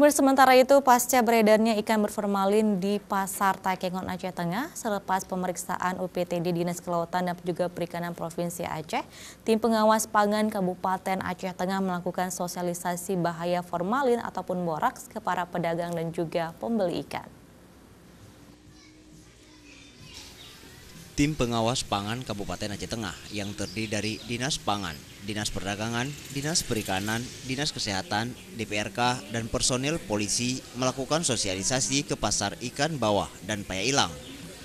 Sementara itu, pasca beredarnya ikan berformalin di Pasar Takengon Aceh Tengah, selepas pemeriksaan UPTD Dinas Kelautan dan juga Perikanan Provinsi Aceh, tim pengawas pangan Kabupaten Aceh Tengah melakukan sosialisasi bahaya formalin ataupun boraks ke para pedagang dan juga pembeli ikan. Tim pengawas pangan Kabupaten Aceh Tengah yang terdiri dari Dinas Pangan, Dinas Perdagangan, Dinas Perikanan, Dinas Kesehatan, DPRK, dan personil polisi melakukan sosialisasi ke pasar ikan bawah dan paya ilang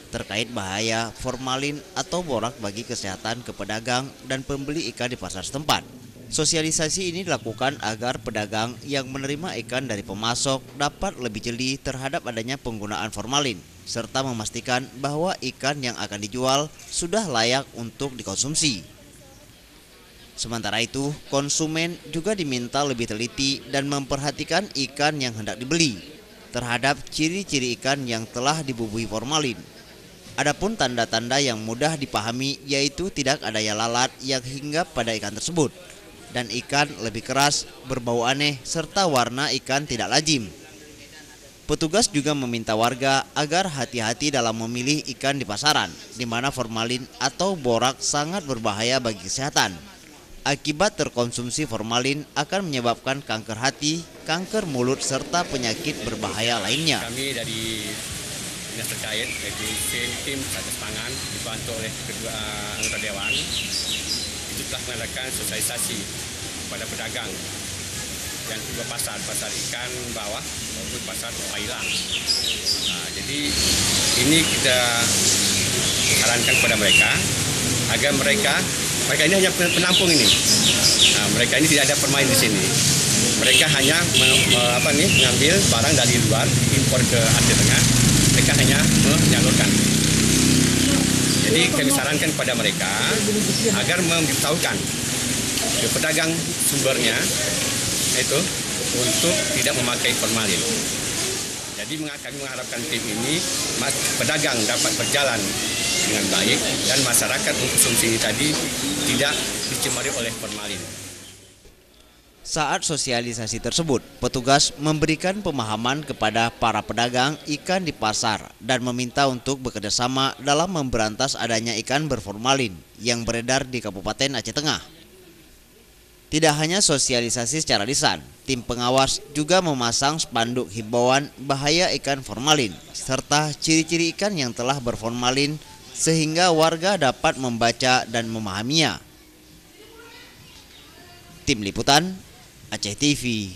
terkait bahaya formalin atau borak bagi kesehatan ke pedagang dan pembeli ikan di pasar setempat. Sosialisasi ini dilakukan agar pedagang yang menerima ikan dari pemasok dapat lebih jeli terhadap adanya penggunaan formalin, serta memastikan bahwa ikan yang akan dijual sudah layak untuk dikonsumsi. Sementara itu, konsumen juga diminta lebih teliti dan memperhatikan ikan yang hendak dibeli terhadap ciri-ciri ikan yang telah dibubuhi formalin. Adapun tanda-tanda yang mudah dipahami yaitu tidak adanya lalat yang hinggap pada ikan tersebut, dan ikan lebih keras, berbau aneh, serta warna ikan tidak lazim. Petugas juga meminta warga agar hati-hati dalam memilih ikan di pasaran, di mana formalin atau borak sangat berbahaya bagi kesehatan. Akibat terkonsumsi formalin akan menyebabkan kanker hati, kanker mulut, serta penyakit berbahaya lainnya. Kami dari dinas terkait, yaitu tim Satgas Pangan, dibantu oleh kedua anggota Dewan, itu telah mengadakan sosialisasi kepada pedagang yang kedua pasar ikan bawah maupun pasar pailang. Jadi ini kita sarankan kepada mereka agar mereka ini hanya penampung ini. Mereka ini tidak ada permain di sini. Mereka hanya mengambil barang dari luar, impor ke Aceh Tengah. Mereka hanya menyalurkan. Jadi kami sarankan kepada mereka agar memberitahukan ke pedagang sumbernya itu untuk tidak memakai formalin. Jadi kami mengharapkan tim ini pedagang dapat berjalan dengan baik dan masyarakat mengkonsumsi tadi tidak dicemari oleh formalin. Saat sosialisasi tersebut, petugas memberikan pemahaman kepada para pedagang ikan di pasar dan meminta untuk bekerjasama dalam memberantas adanya ikan berformalin yang beredar di Kabupaten Aceh Tengah. Tidak hanya sosialisasi secara lisan, tim pengawas juga memasang spanduk himbauan bahaya ikan formalin serta ciri-ciri ikan yang telah berformalin sehingga warga dapat membaca dan memahaminya. Tim Liputan Aceh TV.